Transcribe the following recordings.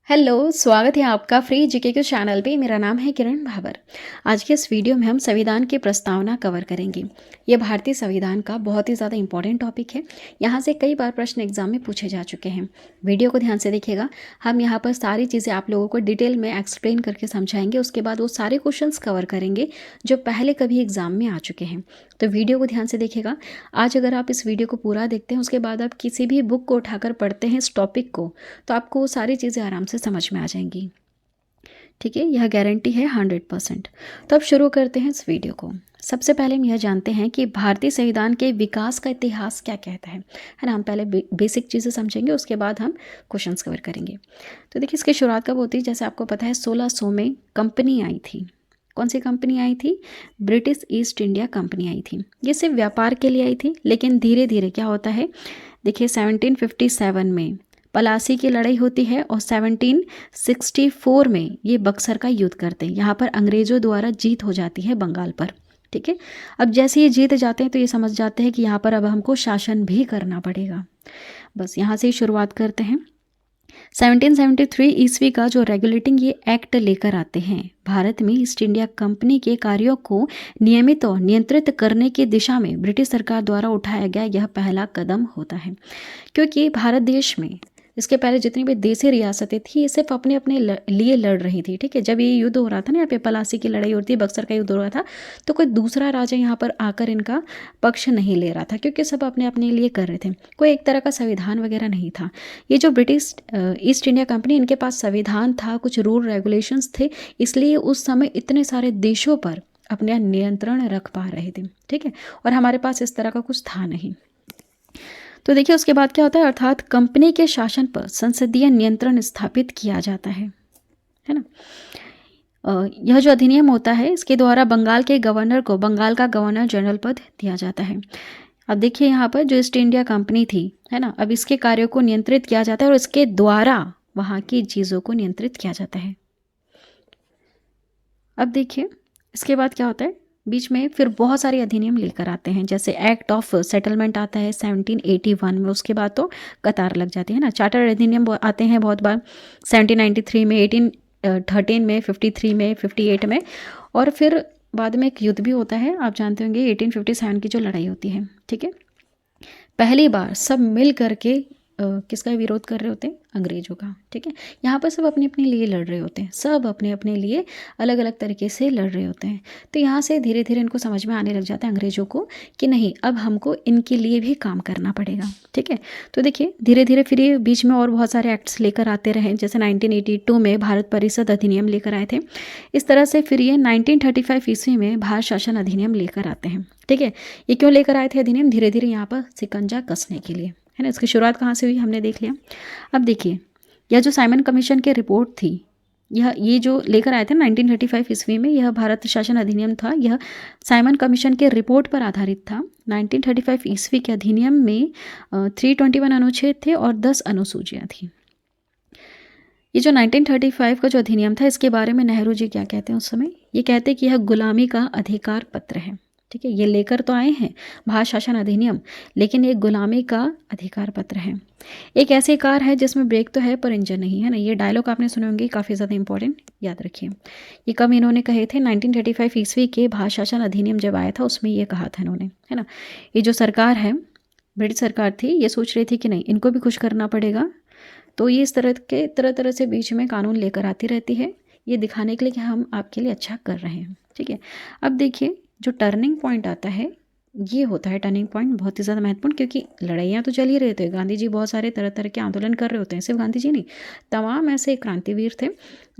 Hello, स्वागत है आपका फ्री जीके के चैनल पे। मेरा नाम है किरण भावर। आज के इस वीडियो में हम संविधान की प्रस्तावना कवर करेंगे। ये भारतीय संविधान का बहुत ही ज़्यादा इंपॉर्टेंट टॉपिक है। यहाँ से कई बार प्रश्न एग्जाम में पूछे जा चुके हैं। वीडियो को ध्यान से देखिएगा। हम यहाँ पर सारी चीज़ें आप लोगों को डिटेल में एक्सप्लेन करके समझाएंगे। उसके बाद वो सारे क्वेश्चंस कवर करेंगे जो पहले कभी एग्जाम में आ चुके हैं। तो वीडियो को ध्यान से देखिएगा। आज अगर आप इस वीडियो को पूरा देखते हैं, उसके बाद आप किसी भी बुक को उठाकर पढ़ते हैं इस टॉपिक को, तो आपको वो सारी चीज़ें आराम से समझ में आ जाएंगी। ठीक है, यह गारंटी है 100%। तो अब शुरू करते हैं इस वीडियो को। सबसे पहले हम यह जानते हैं कि भारतीय संविधान के विकास का इतिहास क्या कहता है ना। हम पहले बेसिक चीज़ें समझेंगे, उसके बाद हम क्वेश्चंस कवर करेंगे। तो देखिए, इसकी शुरुआत कब होती है। जैसे आपको पता है 1600 में कंपनी आई थी। कौन सी कंपनी आई थी? ब्रिटिश ईस्ट इंडिया कंपनी आई थी। ये सिर्फ व्यापार के लिए आई थी, लेकिन धीरे धीरे क्या होता है, देखिए 1757 में पलासी की लड़ाई होती है और 1764 में ये बक्सर का युद्ध करते हैं। यहाँ पर अंग्रेज़ों द्वारा जीत हो जाती है बंगाल पर। ठीक है, अब जैसे ये जीत जाते हैं तो ये समझ जाते हैं कि यहाँ पर अब हमको शासन भी करना पड़ेगा। बस यहाँ से ही शुरुआत करते हैं। 1773 ईस्वी का जो रेगुलेटिंग ये एक्ट लेकर आते हैं, भारत में ईस्ट इंडिया कंपनी के कार्यों को नियमित और नियंत्रित करने की दिशा में ब्रिटिश सरकार द्वारा उठाया गया यह पहला कदम होता है। क्योंकि भारत देश में इसके पहले जितनी भी देसी रियासतें थी, ये सिर्फ अपने अपने लिए लड़ रही थी। ठीक है, जब ये युद्ध हो रहा था ना, यहाँ पे पलासी की लड़ाई होती है, बक्सर का युद्ध हो रहा था, तो कोई दूसरा राजा यहाँ पर आकर इनका पक्ष नहीं ले रहा था, क्योंकि सब अपने अपने लिए कर रहे थे। कोई एक तरह का संविधान वगैरह नहीं था। ये जो ब्रिटिश ईस्ट इंडिया कंपनी, इनके पास संविधान था, कुछ रूल रेगुलेशंस थे, इसलिए उस समय इतने सारे देशों पर अपना नियंत्रण रख पा रहे थे। ठीक है, और हमारे पास इस तरह का कुछ था नहीं। तो देखिए उसके बाद क्या होता है, अर्थात कंपनी के शासन पर संसदीय नियंत्रण स्थापित किया जाता है ना। यह जो अधिनियम होता है, इसके द्वारा बंगाल के गवर्नर को बंगाल का गवर्नर जनरल पद दिया जाता है। अब देखिए यहाँ पर जो ईस्ट इंडिया कंपनी थी, है ना, अब इसके कार्यों को नियंत्रित किया जाता है और इसके द्वारा वहाँ की चीज़ों को नियंत्रित किया जाता है। अब देखिए इसके बाद क्या होता है, बीच में फिर बहुत सारे अधिनियम लेकर आते हैं। जैसे एक्ट ऑफ सेटलमेंट आता है 1781 में, उसके बाद तो कतार लग जाती है ना। चार्टर अधिनियम आते हैं बहुत बार 1793 में, 1813 में, 53 में, 58 में, और फिर बाद में एक युद्ध भी होता है, आप जानते होंगे 1857 की जो लड़ाई होती है। ठीक है, पहली बार सब मिल करके किसका विरोध कर रहे होते हैं? अंग्रेजों का। ठीक है, यहाँ पर सब अपने अपने लिए लड़ रहे होते हैं, सब अपने अपने लिए अलग अलग तरीके से लड़ रहे होते हैं। तो यहाँ से धीरे धीरे इनको समझ में आने लग जाता है अंग्रेजों को कि नहीं, अब हमको इनके लिए भी काम करना पड़ेगा। ठीक है, तो देखिए धीरे धीरे फिर ये बीच में और बहुत सारे एक्ट्स लेकर आते रहे। जैसे 1982 में भारत परिषद अधिनियम लेकर आए थे। इस तरह से फिर ये 1935 ईस्वी में भारत शासन अधिनियम लेकर आते हैं। ठीक है, ये क्यों लेकर आए थे अधिनियम? धीरे धीरे यहाँ पर शिकंजा कसने के लिए, है ना। इसकी शुरुआत कहाँ से हुई हमने देख लिया। अब देखिए यह जो साइमन कमीशन की रिपोर्ट थी, ये जो लेकर आए थे 1935 ईस्वी में, यह भारत शासन अधिनियम था। यह साइमन कमीशन के रिपोर्ट पर आधारित था। 1935 ईस्वी के अधिनियम में 321 अनुच्छेद थे और 10 अनुसूचियाँ थी। ये जो 1935 का जो अधिनियम था, इसके बारे में नेहरू जी क्या कहते हैं उस समय? ये कहते हैं कि यह गुलामी का अधिकार पत्र है। ठीक है, ये लेकर तो आए हैं भारत शासन अधिनियम, लेकिन ये गुलामी का अधिकार पत्र है। एक ऐसी कार है जिसमें ब्रेक तो है पर इंजन नहीं, है ना। ये डायलॉग आपने सुने होंगे, काफ़ी ज़्यादा इंपॉर्टेंट, याद रखिए। ये कब इन्होंने कहे थे? 1935 ईस्वी के भारत शासन अधिनियम जब आया था, उसमें ये कहा था इन्होंने, है ना। ये जो सरकार है, ब्रिटिश सरकार थी, ये सोच रही थी कि नहीं, इनको भी खुश करना पड़ेगा, तो ये इस तरह तरह से बीच में कानून लेकर आती रहती है, ये दिखाने के लिए कि हम आपके लिए अच्छा कर रहे हैं। ठीक है, अब देखिए जो टर्निंग पॉइंट आता है, ये होता है टर्निंग पॉइंट बहुत ही ज़्यादा महत्वपूर्ण, क्योंकि लड़ाइयाँ तो चल ही रहे थे। गांधी जी बहुत सारे तरह तरह के आंदोलन कर रहे होते हैं, सिर्फ गांधी जी नहीं, तमाम ऐसे क्रांतिवीर थे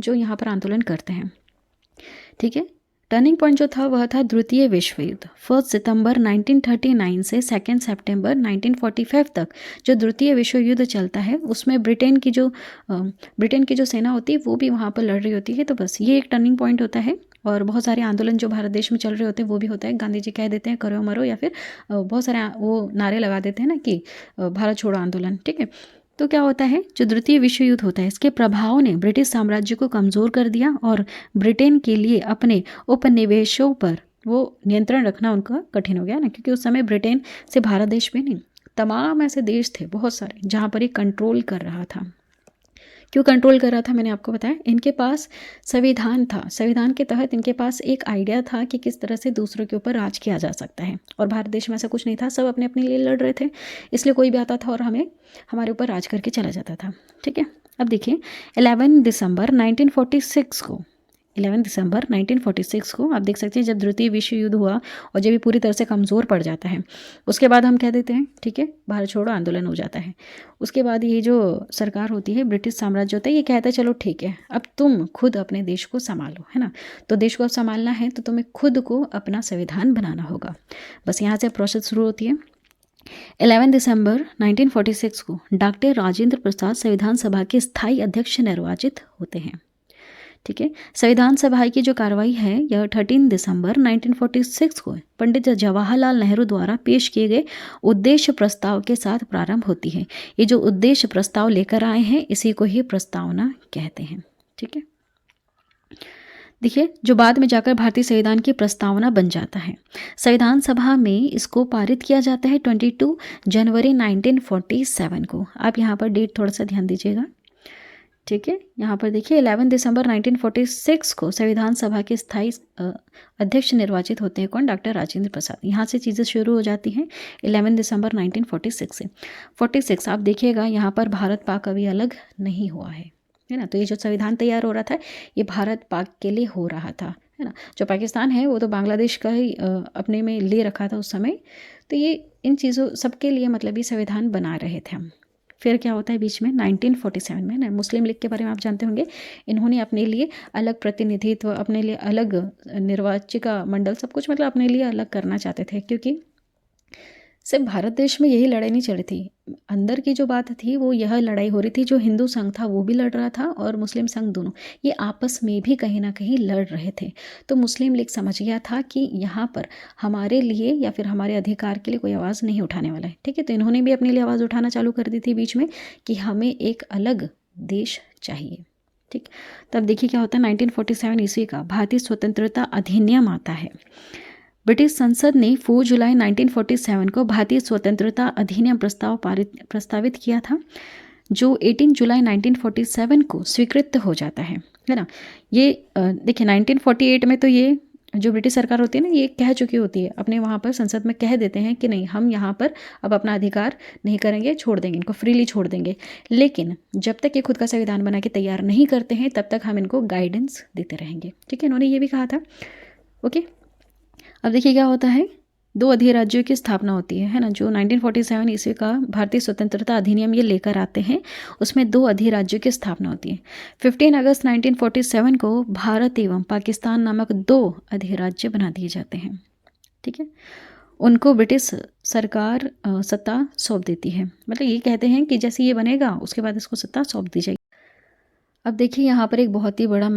जो यहाँ पर आंदोलन करते हैं। ठीक है, टर्निंग पॉइंट जो था वह था द्वितीय विश्व युद्ध। 1 सितंबर 1939 से 2 सितंबर 1945 तक जो द्वितीय विश्व युद्ध चलता है, उसमें ब्रिटेन की जो सेना होती है वो भी वहाँ पर लड़ रही होती है। तो बस ये एक टर्निंग पॉइंट होता है। और बहुत सारे आंदोलन जो भारत देश में चल रहे होते हैं वो भी होता है। गांधी जी कह देते हैं करो मरो, या फिर बहुत सारे वो नारे लगा देते हैं ना कि भारत छोड़ो आंदोलन। ठीक है, तो क्या होता है, जो द्वितीय विश्व युद्ध होता है, इसके प्रभाव ने ब्रिटिश साम्राज्य को कमज़ोर कर दिया और ब्रिटेन के लिए अपने उपनिवेशों पर वो नियंत्रण रखना उनका कठिन हो गया ना। क्योंकि उस समय ब्रिटेन से भारत देश में नहीं, तमाम ऐसे देश थे बहुत सारे जहाँ पर ये कंट्रोल कर रहा था। क्यों कंट्रोल कर रहा था, मैंने आपको बताया, इनके पास संविधान था। संविधान के तहत इनके पास एक आइडिया था कि किस तरह से दूसरों के ऊपर राज किया जा सकता है। और भारत देश में ऐसा कुछ नहीं था, सब अपने अपने लिए लड़ रहे थे, इसलिए कोई भी आता था और हमारे ऊपर राज करके चला जाता था। ठीक है, अब देखिए 11 दिसंबर 1946 को 11 दिसंबर 1946 को आप देख सकते हैं, जब द्वितीय विश्व युद्ध हुआ और जब ये पूरी तरह से कमज़ोर पड़ जाता है, उसके बाद हम कह देते हैं ठीक है, भारत छोड़ो आंदोलन हो जाता है। उसके बाद ये जो सरकार होती है, ब्रिटिश साम्राज्य होता है, ये कहता है चलो ठीक है, अब तुम खुद अपने देश को संभालो, है ना। तो देश को अब संभालना है तो तुम्हें खुद को अपना संविधान बनाना होगा। बस यहाँ से प्रोसेस शुरू होती है। 11 दिसंबर 1946 को डॉक्टर राजेंद्र प्रसाद संविधान सभा के स्थायी अध्यक्ष निर्वाचित होते हैं। ठीक है, संविधान सभा की जो कार्रवाई है यह 13 दिसंबर 1946 को पंडित जवाहरलाल नेहरू द्वारा पेश किए गए उद्देश्य प्रस्ताव के साथ प्रारंभ होती है। ये जो उद्देश्य प्रस्ताव लेकर आए हैं इसी को ही प्रस्तावना कहते हैं। ठीक है, देखिए जो बाद में जाकर भारतीय संविधान की प्रस्तावना बन जाता है। संविधान सभा में इसको पारित किया जाता है 22 जनवरी 1947 को। आप यहाँ पर डेट थोड़ा सा ध्यान दीजिएगा। ठीक है, यहाँ पर देखिए 11 दिसंबर 1946 को संविधान सभा के स्थायी अध्यक्ष निर्वाचित होते हैं कौन, डॉक्टर राजेंद्र प्रसाद। यहाँ से चीज़ें शुरू हो जाती हैं 11 दिसंबर 1946 से। 46 आप देखिएगा यहाँ पर भारत पाक अभी अलग नहीं हुआ है ना। तो ये जो संविधान तैयार हो रहा था ये भारत पाक के लिए हो रहा था, है ना। जो पाकिस्तान है वो तो बांग्लादेश का ही अपने में ले रखा था उस समय। तो ये इन चीज़ों सबके लिए मतलब ये संविधान बना रहे थे हम। फिर क्या होता है बीच में 1947 में ना, मुस्लिम लीग के बारे में आप जानते होंगे, इन्होंने अपने लिए अलग प्रतिनिधित्व, अपने लिए अलग निर्वाचिका मंडल, सब कुछ मतलब अपने लिए अलग करना चाहते थे, क्योंकि सिर्फ भारत देश में यही लड़ाई नहीं चल रही थी। अंदर की जो बात थी वो यह लड़ाई हो रही थी, जो हिंदू संघ था वो भी लड़ रहा था और मुस्लिम संघ, दोनों ये आपस में भी कहीं ना कहीं लड़ रहे थे। तो मुस्लिम लीग समझ गया था कि यहाँ पर हमारे लिए या फिर हमारे अधिकार के लिए कोई आवाज़ नहीं उठाने वाला है। ठीक है, तो इन्होंने भी अपने लिए आवाज़ उठाना चालू कर दी थी बीच में कि हमें एक अलग देश चाहिए। ठीक, तब देखिए क्या होता है, 1947 ईस्वी का भारतीय स्वतंत्रता अधिनियम आता है। ब्रिटिश संसद ने 4 जुलाई 1947 को भारतीय स्वतंत्रता अधिनियम प्रस्तावित किया था, जो 18 जुलाई 1947 को स्वीकृत हो जाता है ना। ये देखिए 1948 में तो ये जो ब्रिटिश सरकार होती है ना, ये कह चुकी होती है अपने वहाँ पर संसद में, कह देते हैं कि नहीं हम यहाँ पर अब अपना अधिकार नहीं करेंगे, छोड़ देंगे, इनको फ्रीली छोड़ देंगे। लेकिन जब तक ये खुद का संविधान बना के तैयार नहीं करते हैं तब तक हम इनको गाइडेंस देते रहेंगे। ठीक है, इन्होंने ये भी कहा था। ओके, अब देखिए क्या होता है, 2 अधिराज्यों की स्थापना होती है ना। जो 1947 ईस्वी का भारतीय स्वतंत्रता अधिनियम ये लेकर आते हैं, उसमें 2 अधिराज्यों की स्थापना होती है। 15 अगस्त 1947 को भारत एवं पाकिस्तान नामक 2 अधिराज्य बना दिए जाते हैं। ठीक है, उनको ब्रिटिश सरकार सत्ता सौंप देती है। मतलब ये कहते हैं कि जैसे ये बनेगा उसके बाद इसको सत्ता सौंप दी जाएगी। अब देखिए यहाँ पर एक बहुत ही बड़ा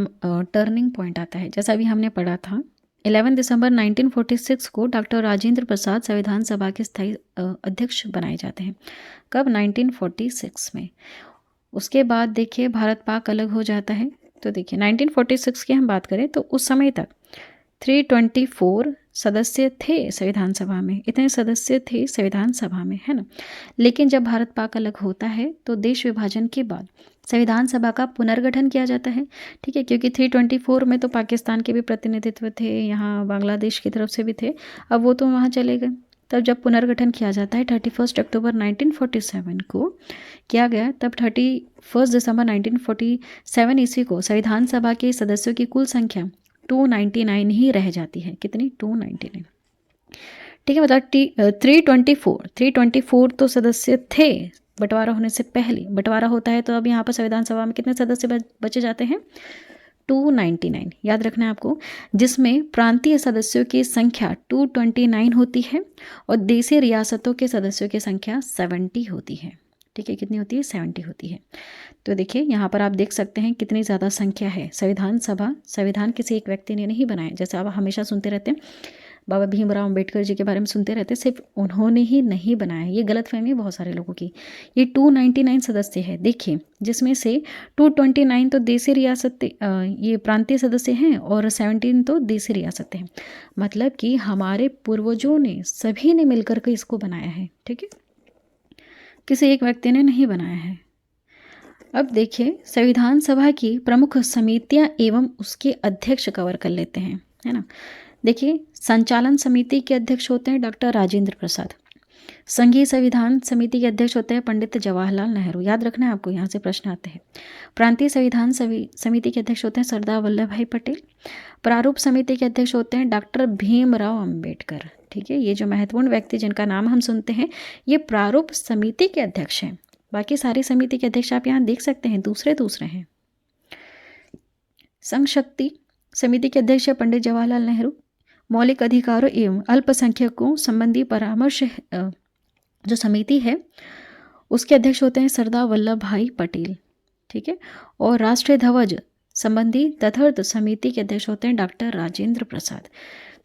टर्निंग पॉइंट आता है। जैसा अभी हमने पढ़ा था 11 दिसंबर 1946 को डॉक्टर राजेंद्र प्रसाद संविधान सभा के स्थायी अध्यक्ष बनाए जाते हैं। कब, 1946 में। उसके बाद देखिए भारत पाक अलग हो जाता है। तो देखिए 1946 की हम बात करें तो उस समय तक 324 सदस्य थे संविधान सभा में, इतने सदस्य थे संविधान सभा में, है ना। लेकिन जब भारत पाक अलग होता है तो देश विभाजन के बाद संविधान सभा का पुनर्गठन किया जाता है। ठीक है, क्योंकि 324 में तो पाकिस्तान के भी प्रतिनिधित्व थे, यहाँ बांग्लादेश की तरफ से भी थे, अब वो तो वहाँ चले गए। तब जब पुनर्गठन किया जाता है 31 अक्टूबर 1947 को किया गया, तब 31 दिसंबर 1947 ईस्वी को संविधान सभा के सदस्यों की कुल संख्या 299 ही रह जाती है। कितनी, 299। ठीक है, मतलब 324 तो सदस्य थे बंटवारा होने से पहले। बंटवारा होता है तो अब यहाँ पर संविधान सभा में कितने सदस्य बचे जाते हैं, 299, याद रखना है आपको, जिसमें प्रांतीय सदस्यों की संख्या 229 होती है और देशी रियासतों के सदस्यों की संख्या 70 होती है। ठीक है, कितनी होती है, 70 होती है। तो देखिए यहाँ पर आप देख सकते हैं कितनी ज़्यादा संख्या है। संविधान सभा, संविधान किसी एक व्यक्ति ने नहीं बनाया, जैसे आप हमेशा सुनते रहते हैं बाबा भीमराव अम्बेडकर जी के बारे में सुनते रहते, सिर्फ उन्होंने ही नहीं बनाया। ये गलतफहमी है बहुत सारे लोगों की। ये 299 सदस्य है देखिए, जिसमें से 229 तो देशी रियासत ये प्रांतीय सदस्य हैं और 17 तो देशी रियासतें हैं। मतलब कि हमारे पूर्वजों ने सभी ने मिलकर के इसको बनाया है। ठीक है, किसी एक व्यक्ति ने नहीं बनाया है। अब देखिए संविधान सभा की प्रमुख समितियां एवं उसके अध्यक्ष कवर कर लेते हैं, है ना। देखिए संचालन समिति के अध्यक्ष होते हैं डॉक्टर राजेंद्र प्रसाद। संघीय संविधान समिति के अध्यक्ष होते हैं पंडित जवाहरलाल नेहरू। याद रखना है आपको, यहाँ से प्रश्न आते हैं। प्रांतीय संविधान समिति के अध्यक्ष होते हैं सरदार वल्लभ भाई पटेल। प्रारूप समिति के अध्यक्ष होते हैं डॉक्टर भीमराव अंबेडकर। ठीक है, ये जो महत्वपूर्ण व्यक्ति जिनका नाम हम सुनते हैं ये प्रारूप समिति के अध्यक्ष हैं। बाकी सारी समिति के अध्यक्ष आप यहाँ देख सकते हैं, दूसरे दूसरे हैं। संघ शक्ति समिति के अध्यक्ष है पंडित जवाहरलाल नेहरू। मौलिक अधिकारों एवं अल्पसंख्यकों संबंधी परामर्श जो समिति है उसके अध्यक्ष होते हैं सरदार वल्लभ भाई पटेल। ठीक है, और राष्ट्रीय ध्वज संबंधी तथार्थ समिति के अध्यक्ष होते हैं डॉक्टर राजेंद्र प्रसाद।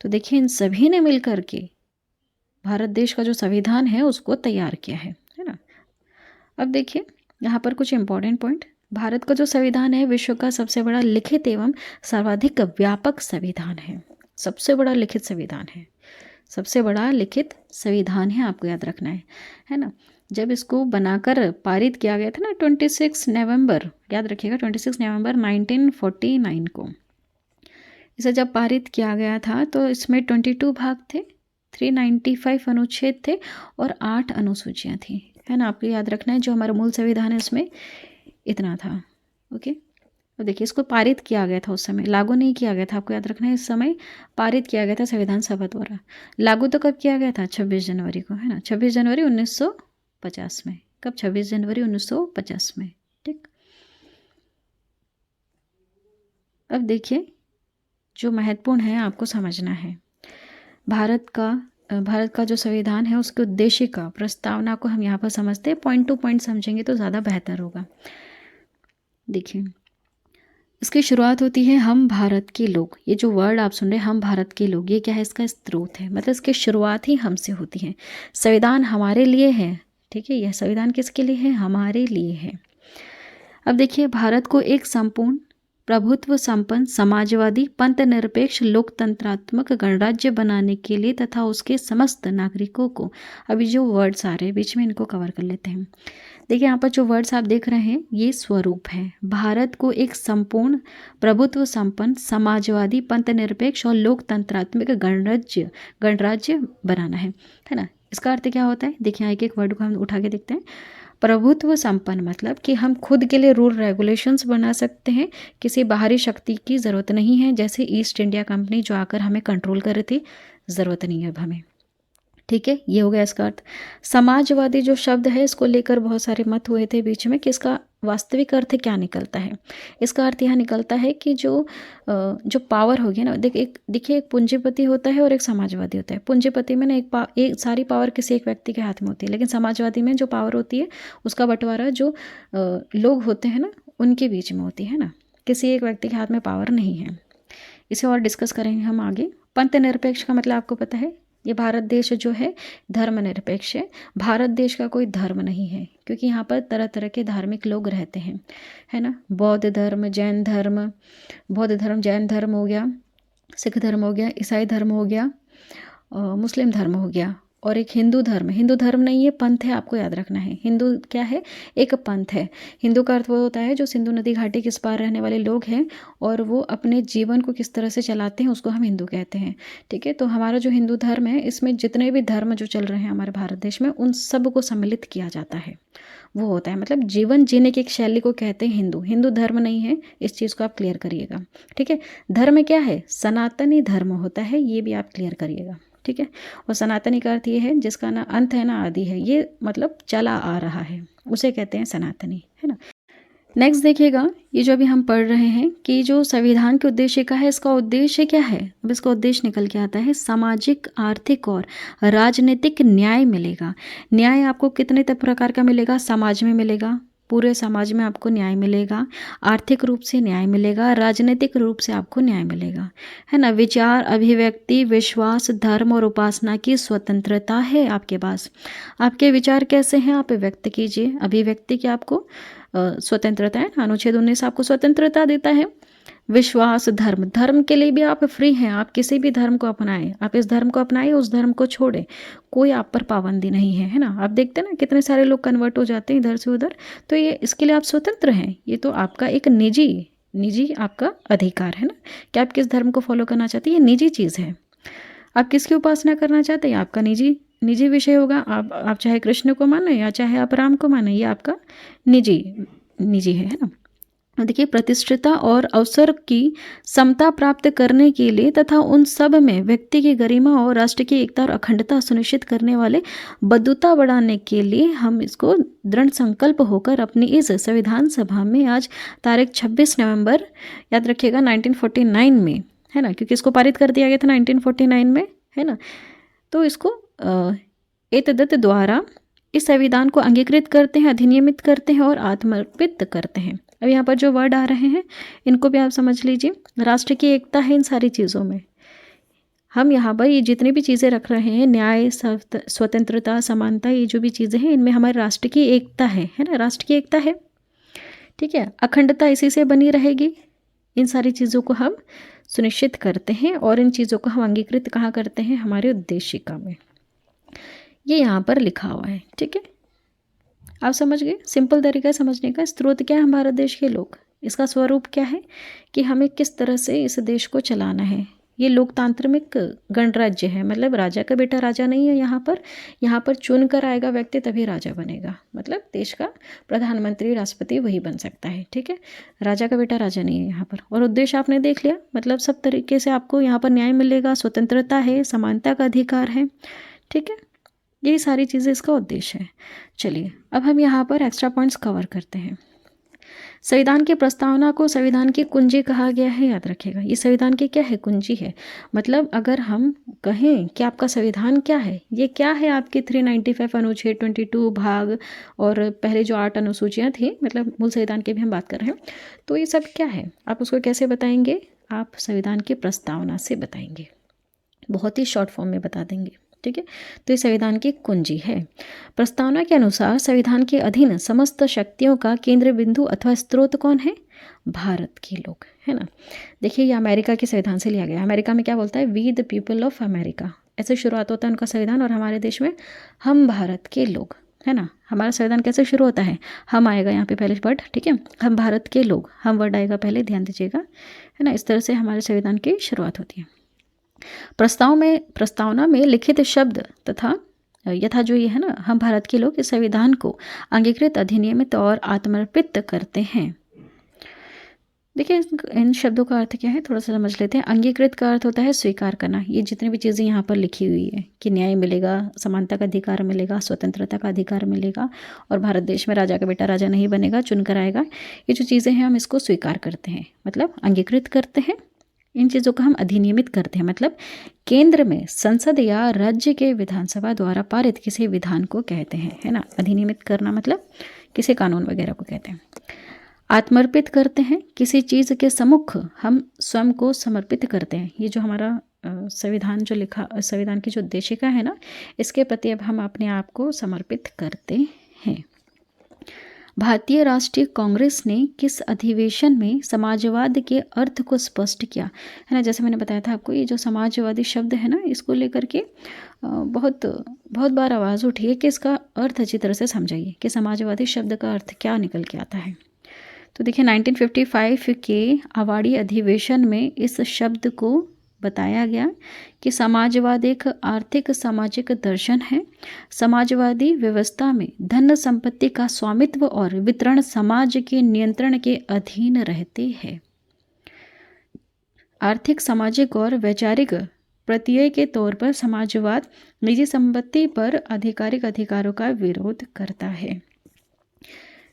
तो देखिए इन सभी ने मिलकर के भारत देश का जो संविधान है उसको तैयार किया है ना। अब देखिए यहाँ पर कुछ इंपॉर्टेंट पॉइंट। भारत का जो संविधान है विश्व का सबसे बड़ा लिखित एवं सर्वाधिक व्यापक संविधान है। सबसे बड़ा लिखित संविधान है, सबसे बड़ा लिखित संविधान है, आपको याद रखना है ना। जब इसको बनाकर पारित किया गया था ना 26 नवंबर, याद रखिएगा 26 नवंबर 1949 को इसे जब पारित किया गया था तो इसमें 22 भाग थे, 395 अनुच्छेद थे और 8 अनुसूचियाँ थी, है ना। आपको याद रखना है जो हमारा मूल संविधान है उसमें इतना था। ओके, तो देखिए इसको पारित किया गया था, उस समय लागू नहीं किया गया था। आपको याद रखना है इस समय पारित किया गया था संविधान सभा द्वारा। लागू तो कब किया गया था? 26 जनवरी को, है ना। 26 जनवरी 1950 में। कब? 26 जनवरी 1950 में। ठीक, अब देखिए जो महत्वपूर्ण है आपको समझना है, भारत का जो संविधान है उसके उद्देश्य का प्रस्तावना को हम यहाँ पर समझते हैं। पॉइंट टू पॉइंट समझेंगे तो ज़्यादा बेहतर होगा। देखिए इसकी शुरुआत होती है हम भारत के लोग। ये जो वर्ड आप सुन रहे हैं हम भारत के लोग, ये क्या है? इसका स्रोत है, मतलब इसकी शुरुआत ही हमसे होती है। संविधान हमारे लिए है, ठीक है। यह संविधान किसके लिए है? हमारे लिए है। अब देखिए भारत को एक संपूर्ण प्रभुत्व संपन्न समाजवादी पंथ निरपेक्ष लोकतंत्रात्मक गणराज्य बनाने के लिए तथा उसके समस्त नागरिकों को, अभी जो वर्ड्स आ रहे हैं बीच में इनको कवर कर लेते हैं। देखिए यहाँ पर जो वर्ड्स आप देख रहे हैं ये स्वरूप है। भारत को एक संपूर्ण प्रभुत्व संपन्न समाजवादी पंथ निरपेक्ष और लोकतंत्रात्मक गणराज्य बनाना है ना। इसका अर्थ क्या होता है? देखिए यहाँ एक एक वर्ड को हम उठा के देखते हैं। प्रभुत्व संपन्न मतलब कि हम खुद के लिए रूल रेगुलेशंस बना सकते हैं, किसी बाहरी शक्ति की ज़रूरत नहीं है। जैसे ईस्ट इंडिया कंपनी जो आकर हमें कंट्रोल कर रही थी, ज़रूरत नहीं है अब हमें। ठीक है, ये हो गया इसका अर्थ। समाजवादी जो शब्द है इसको लेकर बहुत सारे मत हुए थे बीच में कि इसका वास्तविक अर्थ क्या निकलता है। इसका अर्थ यह निकलता है कि जो पावर होगी ना, देखिए एक पूंजीपति होता है और एक समाजवादी होता है। पूंजीपति में ना एक सारी पावर किसी एक व्यक्ति के हाथ में होती है, लेकिन समाजवादी में जो पावर होती है उसका बंटवारा जो लोग होते हैं ना उनके बीच में होती है ना, किसी एक व्यक्ति के हाथ में पावर नहीं है। इसे और डिस्कस करेंगे हम आगे। पंथ निरपेक्ष का मतलब आपको पता है, ये भारत देश जो है धर्मनिरपेक्ष है। भारत देश का कोई धर्म नहीं है, क्योंकि यहाँ पर तरह तरह के धार्मिक लोग रहते हैं, है ना। बौद्ध धर्म, जैन धर्म हो गया, सिख धर्म हो गया, ईसाई धर्म हो गया, मुस्लिम धर्म हो गया, और एक हिंदू धर्म नहीं है, पंथ है, आपको याद रखना है। हिंदू क्या है? एक पंथ है। हिंदू का अर्थ वो होता है जो सिंधु नदी घाटी के इस पार रहने वाले लोग हैं और वो अपने जीवन को किस तरह से चलाते हैं उसको हम हिंदू कहते हैं। ठीक है, तो हमारा जो हिंदू धर्म है इसमें जितने भी धर्म जो चल रहे हैं हमारे भारत देश में उन सब को सम्मिलित किया जाता है। वो होता है मतलब जीवन जीने की एक शैली को कहते हैं हिंदू। हिंदू धर्म नहीं है, इस चीज़ को आप क्लियर करिएगा। ठीक है, धर्म क्या है? सनातनी धर्म होता है, ये भी आप क्लियर करिएगा। ठीक है, और सनातनी का अर्थ ये है जिसका ना अंत है ना आदि है, ये मतलब चला आ रहा है, उसे कहते हैं सनातनी, है ना। नेक्स्ट देखिएगा, ये जो अभी हम पढ़ रहे हैं कि जो संविधान के उद्देश्य का है, इसका उद्देश्य क्या है? अब इसका उद्देश्य निकल के आता है सामाजिक, आर्थिक और राजनीतिक न्याय मिलेगा। न्याय आपको कितने प्रकार का मिलेगा? समाज में मिलेगा, पूरे समाज में आपको न्याय मिलेगा। आर्थिक रूप से न्याय मिलेगा, राजनीतिक रूप से आपको न्याय मिलेगा, है ना। विचार, अभिव्यक्ति, विश्वास, धर्म और उपासना की स्वतंत्रता है आपके पास। आपके विचार कैसे हैं आप व्यक्त कीजिए। अभिव्यक्ति की आपको स्वतंत्रता है, अनुच्छेद 19 आपको स्वतंत्रता देता है। विश्वास, धर्म, धर्म के लिए भी आप फ्री हैं, आप किसी भी धर्म को अपनाएं, आप इस धर्म को अपनाइए, उस धर्म को छोड़ें, कोई आप पर पाबंदी नहीं है, है ना। आप देखते हैं ना कितने सारे लोग कन्वर्ट हो जाते हैं इधर से उधर, तो ये इसके लिए आप स्वतंत्र हैं, ये तो आपका एक निजी निजी आपका अधिकार है ना, कि आप किस धर्म को फॉलो करना चाहते हैं, ये निजी चीज़ है। आप किसकी उपासना करना चाहते हैं, आपका निजी निजी विषय होगा। आप चाहे कृष्ण को माने या चाहे आप राम को माने, ये आपका निजी निजी है ना। देखिए, प्रतिष्ठिता और अवसर की समता प्राप्त करने के लिए तथा उन सब में व्यक्ति की गरिमा और राष्ट्र की एकता और अखंडता सुनिश्चित करने वाले बद्धता बढ़ाने के लिए हम इसको दृढ़ संकल्प होकर अपनी इस संविधान सभा में आज तारीख 26 नवंबर, याद रखिएगा 1949 में, है ना, क्योंकि इसको पारित कर दिया गया था 1949 में, है ना। तो इसको एतदत द्वारा इस संविधान को अंगीकृत करते हैं, अधिनियमित करते हैं और आत्मर्पित करते हैं। अब यहाँ पर जो वर्ड आ रहे हैं इनको भी आप समझ लीजिए। राष्ट्र की एकता है इन सारी चीज़ों में। हम यहाँ पर ये जितनी भी चीज़ें रख रहे हैं, न्याय, स्वतंत्रता, समानता, ये जो भी चीज़ें हैं, इनमें हमारे राष्ट्र की एकता है ना, राष्ट्र की एकता है, ठीक है। अखंडता इसी से बनी रहेगी। इन सारी चीज़ों को हम सुनिश्चित करते हैं और इन चीज़ों को हम अंगीकृत कहाँ करते हैं, हमारे उद्देशिका में। ये यहाँ पर लिखा हुआ है, ठीक है। आप समझ गए, सिंपल तरीका समझने का। स्रोत क्या है, हम भारत देश के लोग। इसका स्वरूप क्या है कि हमें किस तरह से इस देश को चलाना है। ये लोकतांत्रिक गणराज्य है, मतलब राजा का बेटा राजा नहीं है यहाँ पर चुन कर आएगा व्यक्ति तभी राजा बनेगा, मतलब देश का प्रधानमंत्री, राष्ट्रपति वही बन सकता है, ठीक है। राजा का बेटा राजा नहीं है यहाँ पर। और उद्देश्य आपने देख लिया, मतलब सब तरीके से आपको यहाँ पर न्याय मिलेगा, स्वतंत्रता है, समानता का अधिकार है, ठीक है। यही सारी चीज़ें इसका उद्देश्य है। चलिए अब हम यहाँ पर एक्स्ट्रा पॉइंट्स कवर करते हैं। संविधान की प्रस्तावना को संविधान की कुंजी कहा गया है, याद रखिएगा। ये संविधान की क्या है, कुंजी है। मतलब अगर हम कहें कि आपका संविधान क्या है, ये क्या है, आपकी 395 अनुच्छेद 22 भाग और पहले जो 8 अनुसूचियाँ थी, मतलब मूल संविधान की भी हम बात कर रहे हैं, तो ये सब क्या है, आप उसको कैसे बताएंगे, आप संविधान की प्रस्तावना से बताएंगे, बहुत ही शॉर्ट फॉर्म में बता देंगे, ठीक है। तो ये संविधान की कुंजी है। प्रस्तावना के अनुसार संविधान के अधीन समस्त शक्तियों का केंद्र बिंदु अथवा स्रोत कौन है, भारत के लोग, है ना। देखिए ये अमेरिका के संविधान से लिया गया। अमेरिका में क्या बोलता है, we the people of America, ऐसे शुरुआत होता है उनका संविधान। और हमारे देश में हम भारत के लोग, है ना। हमारा संविधान कैसे शुरू होता है, हम आएगा यहाँ पे पहले वर्ड, ठीक है, हम भारत के लोग, हम वर्ड आएगा पहले, ध्यान दीजिएगा, है ना। इस तरह से हमारे संविधान की शुरुआत होती है। प्रस्तावना में लिखित शब्द तथा यथा जो ये है ना, हम भारत के लोग इस संविधान को अंगीकृत, अधिनियमित और आत्मर्पित करते हैं। देखिए इन शब्दों का अर्थ क्या है, थोड़ा सा समझ लेते हैं। अंगीकृत का अर्थ होता है स्वीकार करना। ये जितनी भी चीज़ें यहाँ पर लिखी हुई है कि न्याय मिलेगा, समानता का अधिकार मिलेगा, स्वतंत्रता का अधिकार मिलेगा, और भारत देश में राजा का बेटा राजा नहीं बनेगा, चुनकर आएगा, ये जो चीज़ें हैं हम इसको स्वीकार करते हैं, मतलब अंगीकृत करते हैं। इन चीज़ों को हम अधिनियमित करते हैं, मतलब केंद्र में संसद या राज्य के विधानसभा द्वारा पारित किसी विधान को कहते हैं, है ना। अधिनियमित करना मतलब किसी कानून वगैरह को कहते हैं। आत्मर्पित करते हैं, किसी चीज़ के सम्मुख हम स्वयं को समर्पित करते हैं। ये जो हमारा संविधान जो लिखा, संविधान की जो उद्देशिका है ना, इसके प्रति अब हम अपने आप को समर्पित करते हैं। भारतीय राष्ट्रीय कांग्रेस ने किस अधिवेशन में समाजवाद के अर्थ को स्पष्ट किया, है ना। जैसे मैंने बताया था आपको, ये जो समाजवादी शब्द है ना, इसको लेकर के बहुत बार आवाज़ उठी है कि इसका अर्थ अच्छी तरह से समझाइए कि समाजवादी शब्द का अर्थ क्या निकल के आता है। तो देखिए 1955 के अवार्डी अधिवेशन में इस शब्द को बताया गया कि समाजवाद एक आर्थिक सामाजिक दर्शन है। समाजवादी व्यवस्था में धन संपत्ति का स्वामित्व और वितरण समाज के नियंत्रण के अधीन रहते हैं। आर्थिक, सामाजिक और वैचारिक प्रत्यय के तौर पर समाजवाद निजी संपत्ति पर आधिकारिक अधिकारों का विरोध करता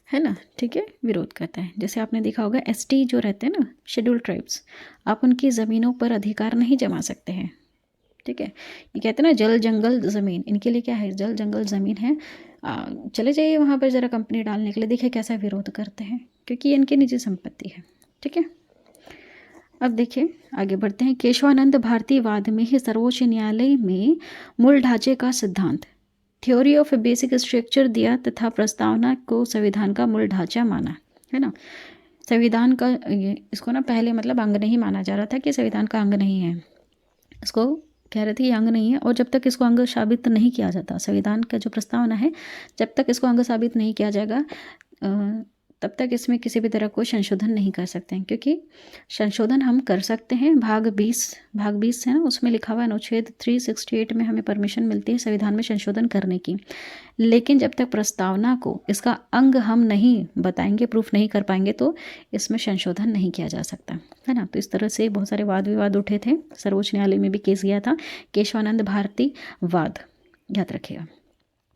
है ना, ठीक है, विरोध करता है। जैसे आपने देखा होगा एसटी जो रहते हैं ना, शेड्यूल ट्राइब्स, आप उनकी ज़मीनों पर अधिकार नहीं जमा सकते हैं, ठीक है। ये कहते हैं ना जल जंगल ज़मीन, इनके लिए क्या है, जल जंगल ज़मीन है। चले जाइए वहाँ पर ज़रा कंपनी डालने के लिए, देखिए कैसा विरोध करते हैं, क्योंकि ये इनकी निजी संपत्ति है, ठीक है। अब देखिए आगे बढ़ते हैं। केशवानंद भारतीयवाद में ही सर्वोच्च न्यायालय में मूल ढांचे का सिद्धांत, थ्योरी ऑफ बेसिक स्ट्रक्चर दिया तथा प्रस्तावना को संविधान का मूल ढांचा माना, है ना। संविधान का इसको ना पहले मतलब अंग नहीं माना जा रहा था कि संविधान का अंग नहीं है, इसको कह रहे थे ये अंग नहीं है। और जब तक इसको अंग साबित नहीं किया जाता, संविधान का जो प्रस्तावना है जब तक इसको अंग साबित नहीं किया जाएगा तब तक इसमें किसी भी तरह कोई संशोधन नहीं कर सकते हैं। क्योंकि संशोधन हम कर सकते हैं भाग 20 है ना, उसमें लिखा हुआ है अनुच्छेद 368 में हमें परमिशन मिलती है संविधान में संशोधन करने की। लेकिन जब तक प्रस्तावना को इसका अंग हम नहीं बताएंगे, प्रूफ नहीं कर पाएंगे, तो इसमें संशोधन नहीं किया जा सकता है ना। तो इस तरह से बहुत सारे वाद विवाद उठे थे, सर्वोच्च न्यायालय में भी केस गया था, केशवानंद भारती वाद, याद रखिएगा।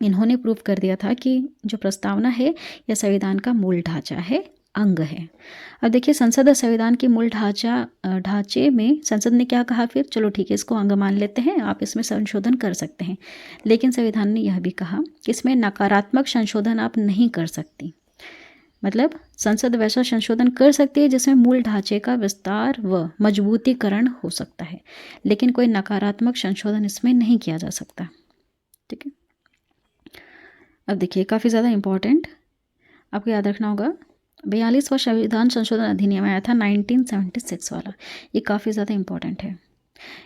इन्होंने प्रूव कर दिया था कि जो प्रस्तावना है यह संविधान का मूल ढांचा है, अंग है। अब देखिए संसद और संविधान की मूल ढांचे में संसद ने क्या कहा, फिर चलो ठीक है इसको अंग मान लेते हैं, आप इसमें संशोधन कर सकते हैं। लेकिन संविधान ने यह भी कहा कि इसमें नकारात्मक संशोधन आप नहीं कर सकती। मतलब संसद वैसा संशोधन कर सकती है जिसमें मूल ढांचे का विस्तार व मजबूतीकरण हो सकता है, लेकिन कोई नकारात्मक संशोधन इसमें नहीं किया जा सकता। ठीक है, अब देखिए काफ़ी ज़्यादा इम्पॉर्टेंट आपको याद रखना होगा, 42वां संविधान संशोधन अधिनियम आया था 1976 वाला, ये काफ़ी ज़्यादा इम्पॉर्टेंट है।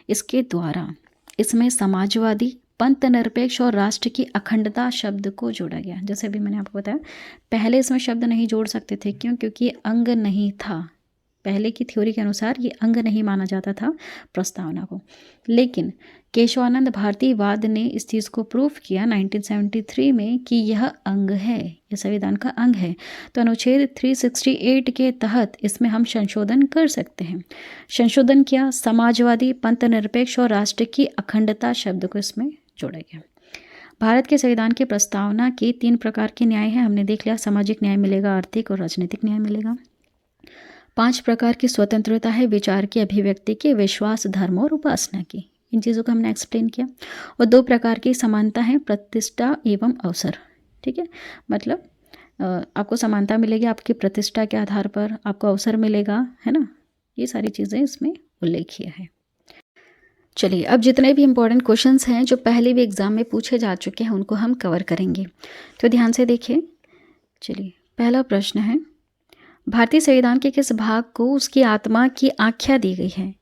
इसके द्वारा इसमें समाजवादी, पंथ निरपेक्ष और राष्ट्र की अखंडता शब्द को जोड़ा गया। जैसे अभी मैंने आपको बताया, पहले इसमें शब्द नहीं जोड़ सकते थे, क्यों? क्योंकि अंग नहीं था, पहले की थ्योरी के अनुसार ये अंग नहीं माना जाता था प्रस्तावना को। लेकिन केशवानंद भारती वाद ने इस चीज़ को प्रूफ किया 1973 में कि यह अंग है, यह संविधान का अंग है। तो अनुच्छेद 368 के तहत इसमें हम संशोधन कर सकते हैं। संशोधन किया, समाजवादी, पंथ निरपेक्ष और राष्ट्र की अखंडता शब्द को इसमें जोड़ा गया। भारत के संविधान की प्रस्तावना के 3 प्रकार के न्याय हैं, हमने देख लिया, सामाजिक न्याय मिलेगा, आर्थिक और राजनीतिक न्याय मिलेगा। 5 प्रकार की स्वतंत्रता है, विचार की, अभिव्यक्ति की, विश्वास, धर्म और उपासना की। इन चीज़ों को हमने एक्सप्लेन किया। और 2 प्रकार की समानता है, प्रतिष्ठा एवं अवसर। ठीक है, मतलब आपको समानता मिलेगी आपकी प्रतिष्ठा के आधार पर, आपको अवसर मिलेगा, है ना। ये सारी चीज़ें इसमें उल्लेखित है। चलिए अब जितने भी इम्पोर्टेंट क्वेश्चंस हैं जो पहले भी एग्जाम में पूछे जा चुके हैं उनको हम कवर करेंगे, तो ध्यान से देखिए। चलिए पहला प्रश्न है, भारतीय संविधान के किस भाग को उसकी आत्मा की आख्या दी गई है?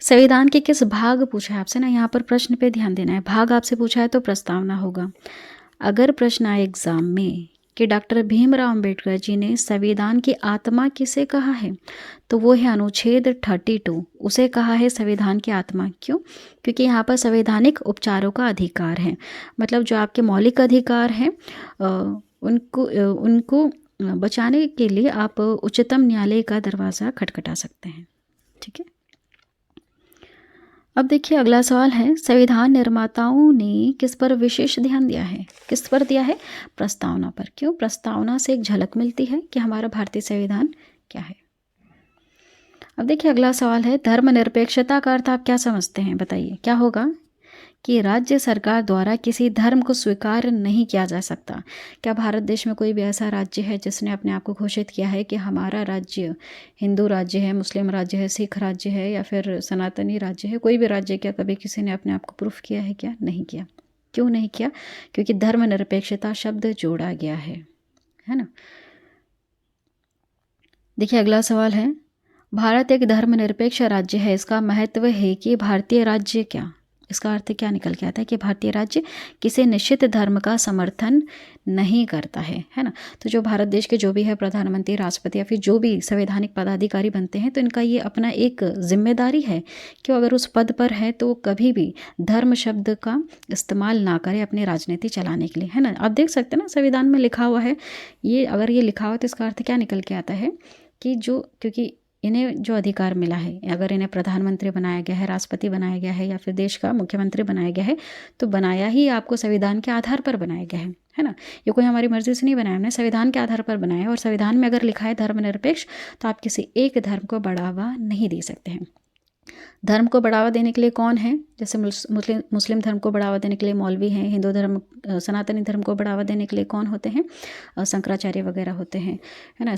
संविधान के किस भाग पूछा है आपसे ना, यहाँ पर प्रश्न पे ध्यान देना है। भाग आपसे पूछा है तो प्रस्तावना होगा। अगर प्रश्न आए एग्जाम में कि डॉक्टर भीमराव अंबेडकर जी ने संविधान की आत्मा किसे कहा है, तो वो है अनुच्छेद 32, उसे कहा है संविधान की आत्मा। क्यों? क्योंकि यहाँ पर संवैधानिक उपचारों का अधिकार है, मतलब जो आपके मौलिक अधिकार हैं उनको बचाने के लिए आप उच्चतम न्यायालय का दरवाज़ा खटखटा सकते हैं। ठीक है, अब देखिए अगला सवाल है, संविधान निर्माताओं ने किस पर विशेष ध्यान दिया है? किस पर दिया है? प्रस्तावना पर। क्यों? प्रस्तावना से एक झलक मिलती है कि हमारा भारतीय संविधान क्या है। अब देखिए अगला सवाल है, धर्मनिरपेक्षता का अर्थ आप क्या समझते हैं? बताइए क्या होगा? कि राज्य सरकार द्वारा किसी धर्म को स्वीकार नहीं किया जा सकता। क्या भारत देश में कोई भी ऐसा राज्य है जिसने अपने आप को घोषित किया है कि हमारा राज्य हिंदू राज्य है, मुस्लिम राज्य है, सिख राज्य है या फिर सनातनी राज्य है? कोई भी राज्य, क्या कभी किसी ने अपने आप को प्रूफ किया है? क्या नहीं किया। क्यों नहीं किया? क्योंकि धर्मनिरपेक्षता शब्द जोड़ा गया है ना। देखिए अगला सवाल है, भारत एक धर्मनिरपेक्ष राज्य है, इसका महत्व है कि भारतीय राज्य क्या, इसका अर्थ क्या निकल के आता है कि भारतीय राज्य किसी निश्चित धर्म का समर्थन नहीं करता है ना। तो जो भारत देश के जो भी है प्रधानमंत्री, राष्ट्रपति या फिर जो भी संवैधानिक पदाधिकारी बनते हैं, तो इनका ये अपना एक जिम्मेदारी है कि अगर उस पद पर है तो कभी भी धर्म शब्द का इस्तेमाल ना करें अपनी राजनीति चलाने के लिए, है ना। आप देख सकते हैं ना संविधान में लिखा हुआ है, ये अगर ये लिखा हुआ तो इसका अर्थ क्या निकल के आता है कि क्योंकि इन्हें जो अधिकार मिला है, अगर इन्हें प्रधानमंत्री बनाया गया है, राष्ट्रपति बनाया गया है या फिर देश का मुख्यमंत्री बनाया गया है, तो बनाया ही आपको संविधान के आधार पर बनाया गया है ना। ये कोई हमारी मर्जी से नहीं बनाया, हमने संविधान के आधार पर बनाया है। और संविधान में अगर लिखा है धर्मनिरपेक्ष, तो आप किसी एक धर्म को बढ़ावा नहीं दे सकते हैं। धर्म को बढ़ावा देने के लिए कौन है? जैसे मुस्लिम धर्म को बढ़ावा देने के लिए मौलवी हैं, हिंदू धर्म, सनातनी धर्म को बढ़ावा देने के लिए कौन होते हैं? शंकराचार्य वगैरह होते हैं, है ना।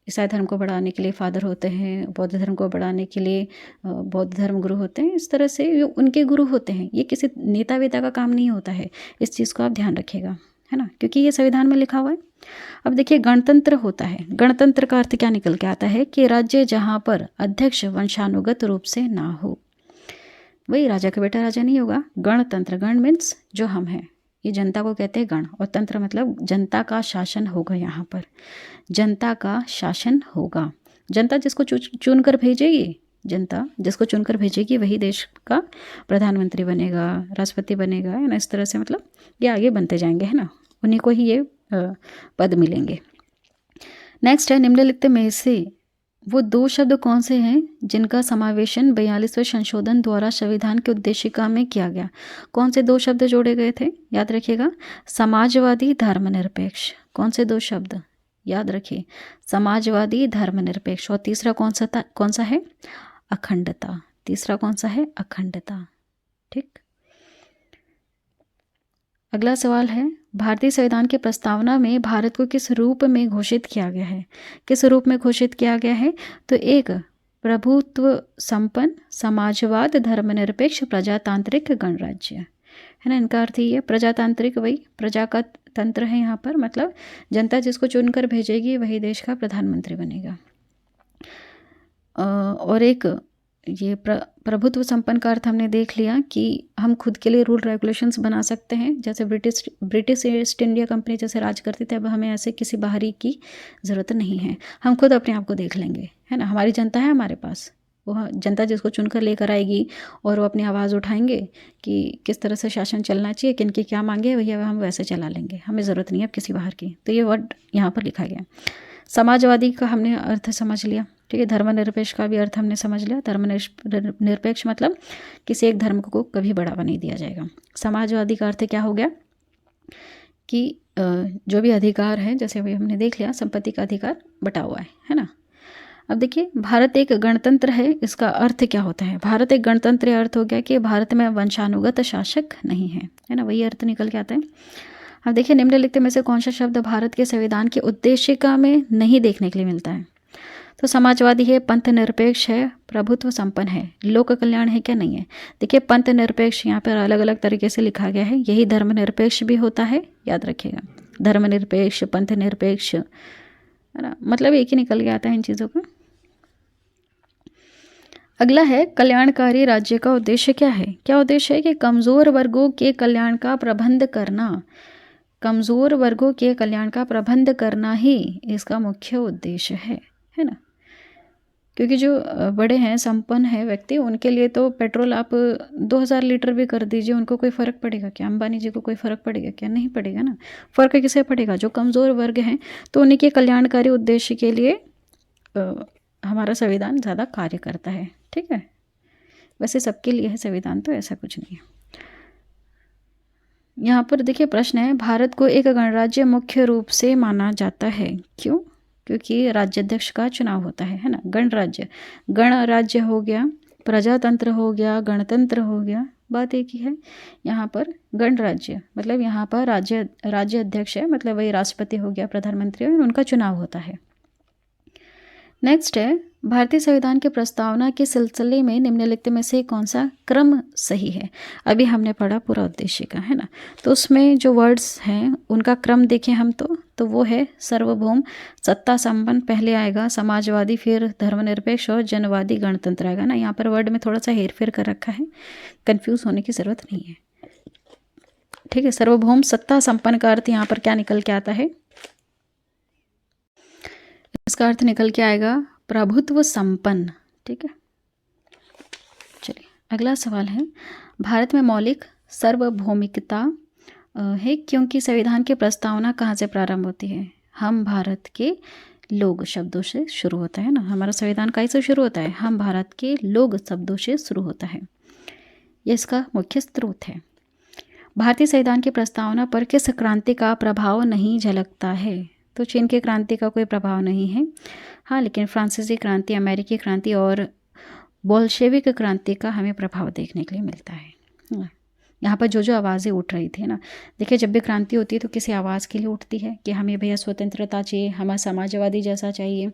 ईसाई धर्म को बढ़ाने के लिए फादर होते हैं, बौद्ध धर्म को बढ़ाने के लिए बौद्ध धर्म गुरु होते हैं। इस तरह से उनके गुरु होते हैं, ये किसी नेता वेता का काम नहीं होता है। इस चीज़ को आप ध्यान रखिएगा, है ना, क्योंकि ये संविधान में लिखा हुआ है। अब देखिए गणतंत्र होता है, गणतंत्र का अर्थ क्या निकल के आता है कि राज्य जहाँ पर अध्यक्ष वंशानुगत रूप से ना हो, वही राजा का बेटा राजा नहीं होगा। गणतंत्र, गण मीन्स जो हम हैं, ये जनता को कहते हैं गण, और तंत्र मतलब जनता का शासन होगा। यहाँ पर जनता का शासन होगा। जनता जिसको चुन कर भेजेगी, जनता जिसको चुनकर भेजेगी वही देश का प्रधानमंत्री बनेगा, राष्ट्रपति बनेगा, है ना। इस तरह से मतलब ये आगे बनते जाएंगे, है ना, उन्हीं को ही ये पद मिलेंगे। नेक्स्ट है, निम्नलिखित में से वो दो शब्द कौन से हैं जिनका समावेशन 42वें संशोधन द्वारा संविधान के उद्देशिका में किया गया। कौन से दो शब्द जोड़े गए थे, याद रखिएगा, समाजवादी, धर्मनिरपेक्ष। कौन से दो शब्द, याद रखिए, समाजवादी, धर्मनिरपेक्ष। और तीसरा कौन सा है, अखंडता। तीसरा कौन सा है, अखंडता। ठीक, अगला सवाल है, भारतीय संविधान की प्रस्तावना में भारत को किस रूप में घोषित किया गया है। किस रूप में घोषित किया गया है, तो एक प्रभुत्व संपन्न, समाजवाद, धर्मनिरपेक्ष, प्रजातांत्रिक गणराज्य, है ना। इनका अर्थ ही है प्रजातांत्रिक, वही प्रजा का तंत्र है यहाँ पर, मतलब जनता जिसको चुनकर भेजेगी वही देश का प्रधानमंत्री बनेगा। और एक ये प्रभुत्व संपन्न का अर्थ हमने देख लिया कि हम खुद के लिए रूल रेगुलेशंस बना सकते हैं। जैसे ब्रिटिश ईस्ट इंडिया कंपनी जैसे राज करती थी, अब हमें ऐसे किसी बाहरी की ज़रूरत नहीं है, हम खुद अपने आप को देख लेंगे, है ना। हमारी जनता है हमारे पास, वो जनता जिसको चुनकर लेकर आएगी और वो अपनी आवाज़ उठाएंगे कि किस तरह से शासन चलना चाहिए, किन की क्या मांगे, भैया हम वैसे चला लेंगे, हमें ज़रूरत नहीं है अब किसी बाहर की। तो ये वर्ड यहाँ पर लिखा गया। समाजवादी का हमने अर्थ समझ लिया, ठीक है। धर्मनिरपेक्ष का भी अर्थ हमने समझ लिया। धर्मनिरपेक्ष मतलब किसी एक धर्म को कभी बढ़ावा नहीं दिया जाएगा। समाजवादी का अर्थ क्या हो गया कि जो भी अधिकार है, जैसे अभी हमने देख लिया, संपत्ति का अधिकार बटा हुआ है ना। अब देखिए, भारत एक गणतंत्र है, इसका अर्थ क्या होता है। भारत एक गणतंत्र अर्थ हो गया कि भारत में वंशानुगत शासक नहीं है ना, वही अर्थ निकल के आता है। अब देखिए, निम्नलिखित में से कौन सा शब्द भारत के संविधान की उद्देशिका में नहीं देखने के लिए मिलता है। तो समाजवादी है, पंथ निरपेक्ष है, प्रभुत्व संपन्न है, लोक कल्याण है, क्या नहीं है। देखिए, पंथ निरपेक्ष यहाँ पर अलग अलग तरीके से लिखा गया है, यही धर्मनिरपेक्ष भी होता है, याद रखिएगा। धर्मनिरपेक्ष, पंथ निरपेक्ष, है ना, मतलब एक ही निकल के आता है इन चीज़ों का। अगला है, कल्याणकारी राज्य का उद्देश्य क्या है। क्या उद्देश्य है कि कमज़ोर वर्गों के कल्याण का प्रबंध करना। कमज़ोर वर्गों के कल्याण का प्रबंध करना ही इसका मुख्य उद्देश्य है ना। क्योंकि जो बड़े हैं, संपन्न है व्यक्ति, उनके लिए तो पेट्रोल आप 2000 लीटर भी कर दीजिए, उनको कोई फ़र्क पड़ेगा क्या। अंबानी जी को कोई फ़र्क पड़ेगा क्या, नहीं पड़ेगा ना। फ़र्क किसे पड़ेगा, जो कमज़ोर वर्ग हैं, तो उन्हीं के कल्याणकारी उद्देश्य के लिए हमारा संविधान ज़्यादा कार्य करता है, ठीक है। वैसे सबके लिए है संविधान, तो ऐसा कुछ नहीं है। यहाँ पर देखिए प्रश्न है, भारत को एक गणराज्य मुख्य रूप से माना जाता है, क्यों। क्योंकि राज्याध्यक्ष का चुनाव होता है ना। गणराज्य, गणराज्य हो गया, प्रजातंत्र हो गया, गणतंत्र हो गया, बात एक ही है। यहाँ पर गणराज्य मतलब यहाँ पर राज्य अध्यक्ष है, मतलब वही राष्ट्रपति हो गया, प्रधानमंत्री हो, उनका चुनाव होता है। नेक्स्ट है, भारतीय संविधान के प्रस्तावना के सिलसिले में निम्नलिखित में से कौन सा क्रम सही है। अभी हमने पढ़ा पूरा उद्देश्य का, है ना, तो उसमें जो वर्ड्स हैं उनका क्रम देखें हम तो वो है सार्वभौम, सत्ता संपन्न पहले आएगा, समाजवादी, फिर धर्मनिरपेक्ष और जनवादी गणतंत्र आएगा ना। यहाँ पर वर्ड में थोड़ा सा हेरफेर कर रखा है, कन्फ्यूज होने की ज़रूरत नहीं है, ठीक है। सार्वभौम सत्ता संपन्न का अर्थ यहाँ पर क्या निकल के आता है, इसका अर्थ निकल के आएगा प्रभुत्व संपन्न, ठीक है। चलिए, अगला सवाल है, भारत में मौलिक सार्वभौमिकता है क्योंकि संविधान की प्रस्तावना कहाँ से प्रारंभ होती है। हम भारत के लोग शब्दों से शुरू होता है ना। हमारा संविधान कैसे शुरू होता है, हम भारत के लोग शब्दों से शुरू होता है, ये इसका मुख्य स्रोत है। भारतीय संविधान की प्रस्तावना पर किस क्रांति का प्रभाव नहीं झलकता है। तो चीन की क्रांति का कोई प्रभाव नहीं है, हाँ, लेकिन फ्रांसीसी क्रांति, अमेरिकी क्रांति और बोल्शेविक क्रांति का हमें प्रभाव देखने के लिए मिलता है। यहाँ पर जो आवाज़ें उठ रही थी ना, देखिए जब भी क्रांति होती है तो किसी आवाज़ के लिए उठती है कि हमें भैया स्वतंत्रता चाहिए, हमें समाजवादी जैसा चाहिए,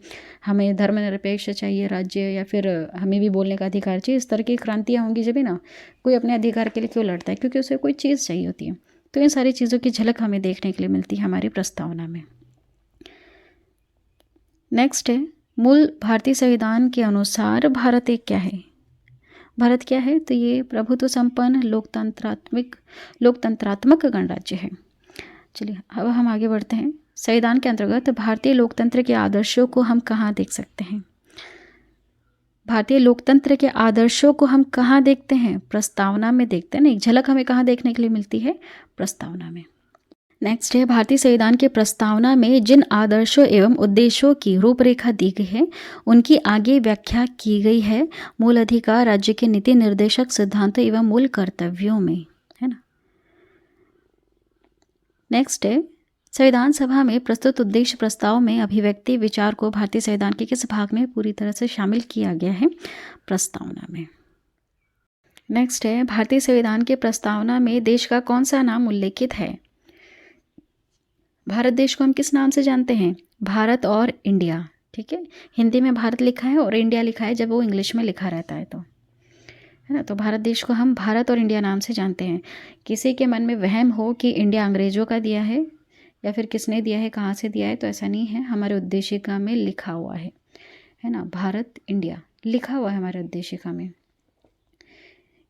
हमें धर्मनिरपेक्ष चाहिए राज्य, या फिर हमें भी बोलने का अधिकार चाहिए। इस तरह की क्रांतियाँ होंगी जब भी ना कोई अपने अधिकार के लिए क्यों लड़ता है, क्योंकि उसे कोई चीज़ चाहिए होती है। तो इन सारी चीज़ों की झलक हमें देखने के लिए मिलती है हमारी प्रस्तावना में। नेक्स्ट है, मूल भारतीय संविधान के अनुसार भारत एक क्या है? भारत क्या है? तो ये प्रभुत्व संपन्न लोकतंत्रात्मक गणराज्य है। चलिए अब हम आगे बढ़ते हैं। संविधान के अंतर्गत भारतीय लोकतंत्र के आदर्शों को हम कहाँ देख सकते हैं? भारतीय लोकतंत्र के आदर्शों को हम कहाँ देखते हैं? प्रस्तावना में देखते हैं ना। एक झलक हमें कहाँ देखने के लिए मिलती है? प्रस्तावना में। नेक्स्ट है, भारतीय संविधान की प्रस्तावना में जिन आदर्शों एवं उद्देश्यों की रूपरेखा दी गई है उनकी आगे व्याख्या की गई है मूल अधिकार, राज्य के नीति निर्देशक सिद्धांतों एवं मूल कर्तव्यों में, है ना। नेक्स्ट है, संविधान सभा में प्रस्तुत उद्देश्य प्रस्ताव में अभिव्यक्ति विचार को भारतीय संविधान के किस भाग में पूरी तरह से शामिल किया गया है? प्रस्तावना में। नेक्स्ट है, भारतीय संविधान की प्रस्तावना में देश का कौन सा नाम उल्लेखित है? भारत देश को हम किस नाम से जानते हैं? भारत और इंडिया, ठीक है। हिंदी में भारत लिखा है और इंडिया लिखा है जब वो इंग्लिश में लिखा रहता है तो, है ना। तो भारत देश को हम भारत और इंडिया नाम से जानते हैं। किसी के मन में वहम हो कि इंडिया अंग्रेज़ों का दिया है या फिर किसने दिया है, कहाँ से दिया है, तो ऐसा नहीं है, हमारे उद्देशिका में लिखा हुआ है ना। भारत इंडिया लिखा हुआ है हमारे उद्देशिका में।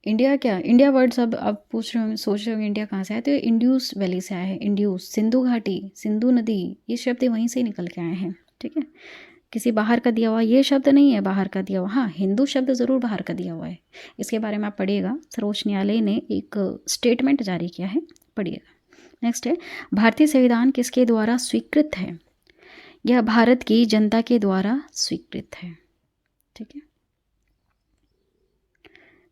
इंडिया क्या, इंडिया वर्ड सब आप पूछ रहे होंगे, सोच रहे होंगे इंडिया कहाँ से आया, तो ये इंड्यूस वैली से आया है। इंड्यूस, सिंधु घाटी, सिंधु नदी, ये शब्द वहीं से निकल के आए हैं, ठीक है। किसी बाहर का दिया हुआ ये शब्द नहीं है, बाहर का दिया हुआ। हाँ, हिंदू शब्द ज़रूर बाहर का दिया हुआ है, इसके बारे में आप पढ़िएगा, सर्वोच्च न्यायालय ने एक स्टेटमेंट जारी किया है, पढ़िएगा। नेक्स्ट है, भारतीय संविधान किसके द्वारा स्वीकृत है? यह भारत की जनता के द्वारा स्वीकृत है, ठीक है।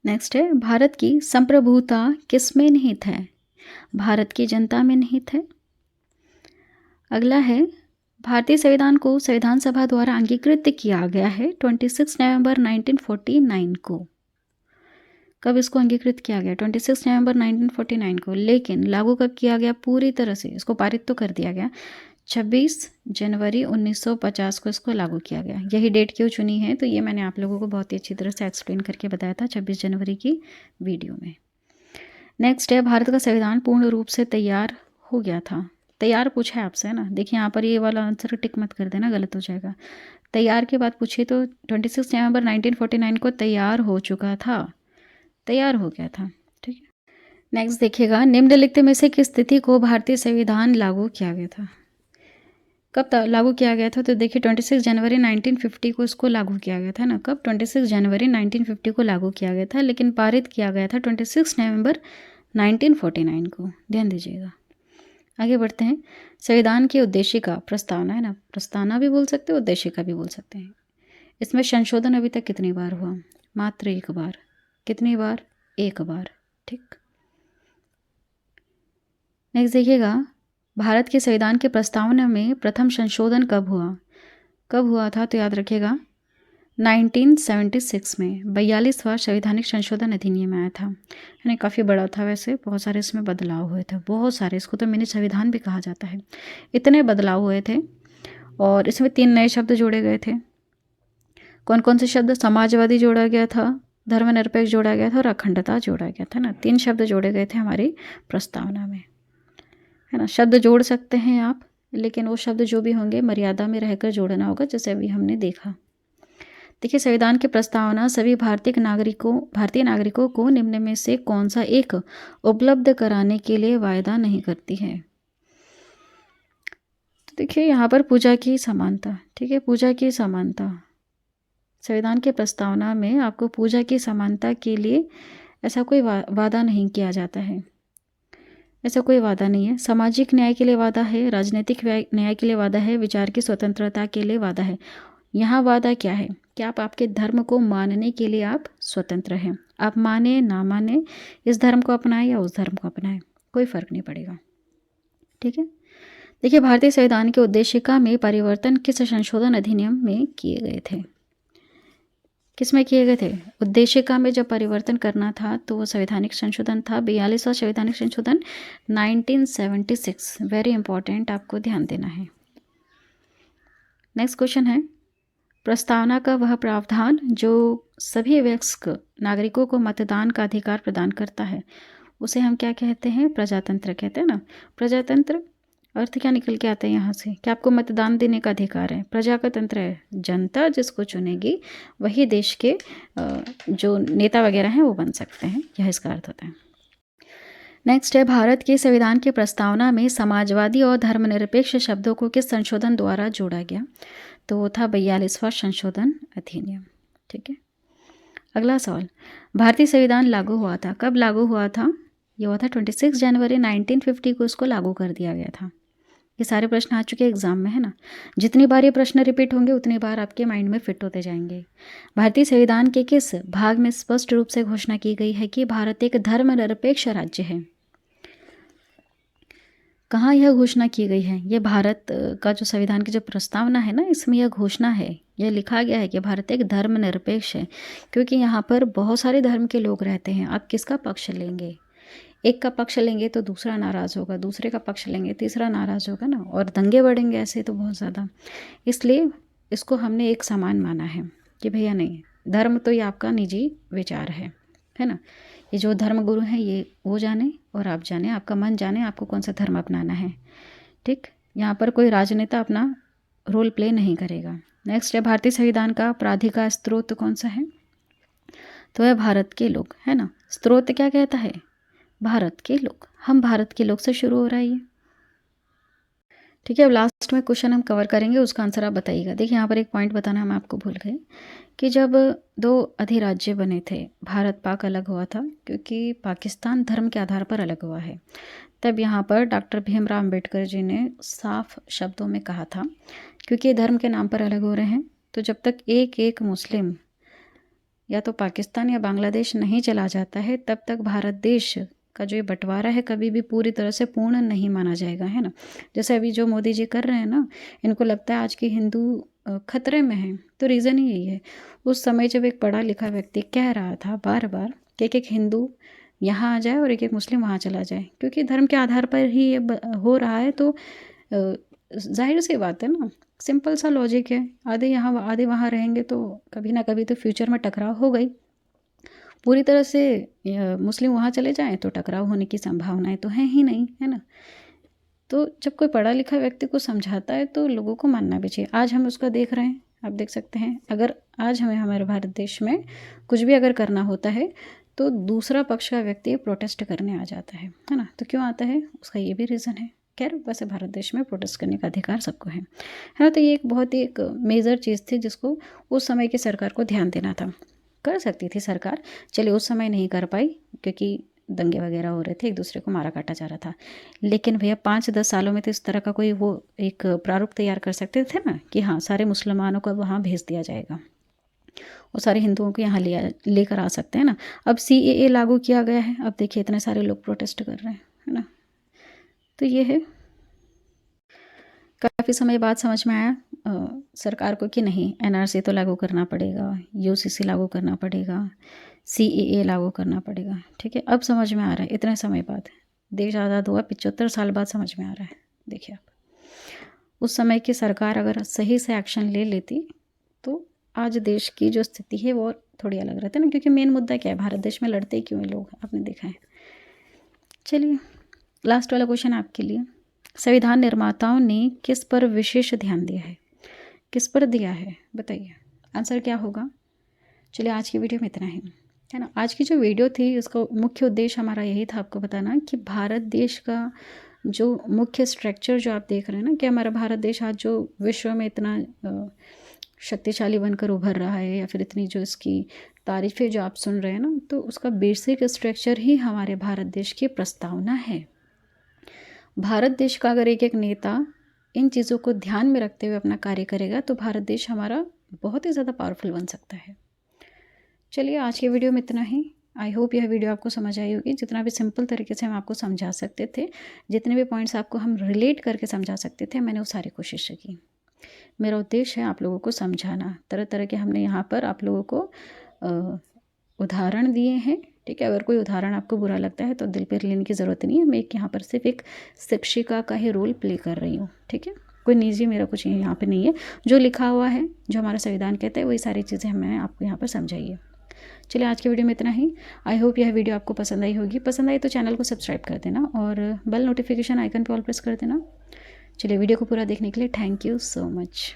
नेक्स्ट है, भारत की संप्रभुता किस में निहित है? भारत की जनता में निहित है। अगला है, भारतीय संविधान को संविधान सभा द्वारा अंगीकृत किया गया है 26 नवंबर 1949 को। कब इसको अंगीकृत किया गया? 26 नवंबर 1949 को। लेकिन लागू कब किया गया पूरी तरह से? इसको पारित तो कर दिया गया 26 जनवरी 1950 को इसको लागू किया गया। यही डेट क्यों चुनी है? तो ये मैंने आप लोगों को बहुत ही अच्छी तरह से एक्सप्लेन करके बताया था 26 जनवरी की वीडियो में। नेक्स्ट है, भारत का संविधान पूर्ण रूप से तैयार हो गया था। तैयार पूछा है आपसे, है ना। देखिए यहाँ पर ये वाला आंसर टिक मत कर देना, गलत हो जाएगा। तैयार के बाद पूछिए तो 26 नवंबर 1949 को तैयार हो चुका था, तैयार हो गया था, ठीक है। नेक्स्ट देखिएगा, निम्नलिखित में से किस तिथि को भारतीय संविधान लागू किया गया था? कब लागू किया गया था? तो देखिए 26 जनवरी 1950 को इसको लागू किया गया था ना। कब? 26 जनवरी 1950 को लागू किया गया था, लेकिन पारित किया गया था 26 नवंबर 1949 को, ध्यान दीजिएगा। आगे बढ़ते हैं, संविधान की उद्देशिका, प्रस्तावना है ना, प्रस्तावना भी बोल सकते हैं, उद्देशिका भी बोल सकते हैं। इसमें संशोधन अभी तक कितनी बार हुआ? मात्र एक बार। कितनी बार? एक बार, ठीक। नेक्स्ट देखिएगा, भारत के संविधान के प्रस्तावना में प्रथम संशोधन कब हुआ? कब हुआ था? तो याद रखिएगा 1976 में 42वां संवैधानिक संशोधन अधिनियम आया था, यानी काफ़ी बड़ा था। वैसे बहुत सारे इसमें बदलाव हुए थे, बहुत सारे, इसको तो मिनी संविधान भी कहा जाता है। इतने बदलाव हुए थे और इसमें 3 नए शब्द जोड़े गए थे। कौन कौन से शब्द? समाजवादी जोड़ा गया था, धर्मनिरपेक्ष जोड़ा गया था और अखंडता जोड़ा गया था ना। 3 शब्द जोड़े गए थे हमारी प्रस्तावना में, है ना। शब्द जोड़ सकते हैं आप, लेकिन वो शब्द जो भी होंगे मर्यादा में रहकर जोड़ना होगा, जैसे अभी हमने देखा। देखिए, संविधान की प्रस्तावना सभी भारतीय नागरिकों को निम्न में से कौन सा एक उपलब्ध कराने के लिए वायदा नहीं करती है? तो देखिए यहाँ पर पूजा की समानता, ठीक है, पूजा की समानता। संविधान की प्रस्तावना में आपको पूजा की समानता के लिए ऐसा कोई वादा नहीं किया जाता है, ऐसा कोई वादा नहीं है। सामाजिक न्याय के लिए वादा है, राजनीतिक न्याय के लिए वादा है, विचार की स्वतंत्रता के लिए वादा है। यहाँ वादा क्या है कि आप आपके धर्म को मानने के लिए आप स्वतंत्र हैं। आप माने ना माने, इस धर्म को अपनाएं या उस धर्म को अपनाएं, कोई फ़र्क नहीं पड़ेगा, ठीक है। देखिए, भारतीय संविधान के उद्देशिका में परिवर्तन किस संशोधन अधिनियम में किए गए थे? किस में किए गए थे? उद्देशिका में जब परिवर्तन करना था तो वो संवैधानिक संशोधन था, 42वां संवैधानिक संशोधन 1976। वेरी इंपॉर्टेंट, आपको ध्यान देना है। नेक्स्ट क्वेश्चन है, प्रस्तावना का वह प्रावधान जो सभी वयस्क नागरिकों को मतदान का अधिकार प्रदान करता है, उसे हम क्या कहते हैं, प्रजातंत्र कहते हैं ना। प्रजातंत्र अर्थ क्या निकल के आता है यहाँ से, कि आपको मतदान देने का अधिकार है। प्रजा का तंत्र है, जनता जिसको चुनेगी वही देश के जो नेता वगैरह हैं वो बन सकते हैं, यह इसका अर्थ होता है। नेक्स्ट है, भारत के संविधान की प्रस्तावना में समाजवादी और धर्मनिरपेक्ष शब्दों को किस संशोधन द्वारा जोड़ा गया? तो वो था 42वां संशोधन अधिनियम। ठीक है, अगला सवाल, भारतीय संविधान लागू हुआ था, कब लागू हुआ था? ये हुआ था 26 जनवरी 1950 को इसको लागू कर दिया गया था। ये सारे प्रश्न आ चुके हैं एग्जाम में, है ना। जितनी बार ये प्रश्न रिपीट होंगे उतनी बार आपके माइंड में फिट होते जाएंगे। भारतीय संविधान के किस भाग में स्पष्ट रूप से घोषणा की गई है कि भारत एक धर्मनिरपेक्ष राज्य है? कहाँ यह घोषणा की गई है? ये भारत का जो संविधान की जो प्रस्तावना है ना, इसमें यह घोषणा है, यह लिखा गया है कि भारत एक धर्मनिरपेक्ष है, क्योंकि यहाँ पर बहुत सारे धर्म के लोग रहते हैं। आप किसका पक्ष लेंगे? एक का पक्ष लेंगे तो दूसरा नाराज़ होगा, दूसरे का पक्ष लेंगे तीसरा नाराज़ होगा ना, और दंगे बढ़ेंगे ऐसे तो बहुत ज़्यादा। इसलिए इसको हमने एक समान माना है कि भैया नहीं, धर्म तो ये आपका निजी विचार है ना। ये जो धर्म गुरु हैं ये वो जाने और आप जाने, आपका मन जाने आपको कौन सा धर्म अपनाना है। ठीक, यहाँ पर कोई राजनेता अपना रोल प्ले नहीं करेगा। नेक्स्ट है, भारतीय संविधान का प्राधिकार स्रोत कौन सा है? तो है भारत के लोग, है ना। स्रोत क्या कहता है? भारत के लोग। हम भारत के लोग से शुरू हो रहा है ये। ठीक है, अब लास्ट में क्वेश्चन हम कवर करेंगे, उसका आंसर आप बताइएगा। देखिए यहाँ पर एक पॉइंट बताना हम आपको भूल गए कि जब दो अधिराज्य बने थे, भारत पाक अलग हुआ था क्योंकि पाकिस्तान धर्म के आधार पर अलग हुआ है, तब यहाँ पर डॉक्टर भीमराव अम्बेडकर जी ने साफ शब्दों में कहा था, क्योंकि धर्म के नाम पर अलग हो रहे हैं, तो जब तक एक एक मुस्लिम या तो पाकिस्तान या बांग्लादेश नहीं चला जाता है, तब तक भारत देश का जो ये बंटवारा है कभी भी पूरी तरह से पूर्ण नहीं माना जाएगा, है ना। जैसे अभी जो मोदी जी कर रहे हैं ना, इनको लगता है आज के हिंदू खतरे में हैं, तो रीज़न ही यही है। उस समय जब एक पढ़ा लिखा व्यक्ति कह रहा था बार बार कि एक एक हिंदू यहाँ आ जाए और एक एक मुस्लिम वहाँ चला जाए, क्योंकि धर्म के आधार पर ही ये हो रहा है, तो जाहिर सी बात है ना, सिंपल सा लॉजिक है। आधे यहाँ आधे वहाँ रहेंगे तो कभी ना कभी तो फ्यूचर में टकराव हो गई। पूरी तरह से मुस्लिम वहाँ चले जाएं तो टकराव होने की संभावनाएं तो हैं ही नहीं, है ना। तो जब कोई पढ़ा लिखा व्यक्ति को समझाता है तो लोगों को मानना भी चाहिए। आज हम उसका देख रहे हैं, आप देख सकते हैं, अगर आज हमें हमारे भारत देश में कुछ भी अगर करना होता है तो दूसरा पक्ष का व्यक्ति प्रोटेस्ट करने आ जाता है ना। तो क्यों आता है, उसका ये भी रीज़न है। खैर, वैसे भारत देश में प्रोटेस्ट करने का अधिकार सबको है ना। तो ये एक बहुत ही एक मेजर चीज़ थी जिसको उस समय की सरकार को ध्यान देना था। कर सकती थी सरकार, चलिए उस समय नहीं कर पाई क्योंकि दंगे वगैरह हो रहे थे, एक दूसरे को मारा काटा जा रहा था, लेकिन भैया 5-10 सालों में तो इस तरह का कोई वो एक प्रारूप तैयार कर सकते थे ना कि हाँ, सारे मुसलमानों को वहाँ भेज दिया जाएगा और सारे हिंदुओं को यहाँ लेकर आ सकते हैं ना। अब CAA लागू किया गया है, अब देखिए इतने सारे लोग प्रोटेस्ट कर रहे हैं, है ना। तो ये है, काफ़ी समय बाद समझ में आया सरकार को कि नहीं, NRC तो लागू करना पड़ेगा, UCC लागू करना पड़ेगा, CAA लागू करना पड़ेगा। ठीक है, अब समझ में आ रहा है, इतने समय बाद देश आज़ाद हुआ, 75 साल बाद समझ में आ रहा है। देखिए आप, उस समय की सरकार अगर सही से एक्शन ले लेती तो आज देश की जो स्थिति है वो थोड़ी अलग रहती है ना, क्योंकि मेन मुद्दा क्या है, भारत देश में लड़ते क्यों हैं लोग, आपने देखा है। चलिए लास्ट वाला क्वेश्चन आपके लिए, संविधान निर्माताओं ने किस पर विशेष ध्यान दिया है? किस पर दिया है बताइए, आंसर क्या होगा? चलिए आज की वीडियो में इतना ही, है ना। आज की जो वीडियो थी उसका मुख्य उद्देश्य हमारा यही था आपको बताना कि भारत देश का जो मुख्य स्ट्रक्चर जो आप देख रहे हैं ना, कि हमारा भारत देश आज जो विश्व में इतना शक्तिशाली बनकर उभर रहा है, या फिर इतनी जो इसकी तारीफ़ें जो आप सुन रहे हैं ना, तो उसका बेसिक स्ट्रक्चर ही हमारे भारत देश की प्रस्तावना है। भारत देश का अगर एक एक नेता इन चीज़ों को ध्यान में रखते हुए अपना कार्य करेगा तो भारत देश हमारा बहुत ही ज़्यादा पावरफुल बन सकता है। चलिए आज के वीडियो में इतना ही। आई होप यह वीडियो आपको समझ आई होगी। जितना भी सिंपल तरीके से हम आपको समझा सकते थे, जितने भी पॉइंट्स आपको हम रिलेट करके समझा सकते थे, मैंने वो सारी कोशिश की। मेरा उद्देश्य है आप लोगों को समझाना। तरह तरह के हमने यहाँ पर आप लोगों को उदाहरण दिए हैं। ठीक है, अगर कोई उदाहरण आपको बुरा लगता है तो दिल पर लेने की ज़रूरत नहीं है। मैं यहाँ पर सिर्फ एक शिक्षिका का ही रोल प्ले कर रही हूँ। ठीक है, कोई निजी मेरा कुछ यहाँ पे नहीं है। जो लिखा हुआ है, जो हमारा संविधान कहता है, वही सारी चीज़ें हमें आपको यहाँ पर समझाइए। चलिए आज की वीडियो में इतना ही। आई होप यह वीडियो आपको पसंद आई होगी। पसंद आई तो चैनल को सब्सक्राइब कर देना और बेल नोटिफिकेशन आइकन पर ऑल प्रेस कर देना। चलिए वीडियो को पूरा देखने के लिए थैंक यू सो मच।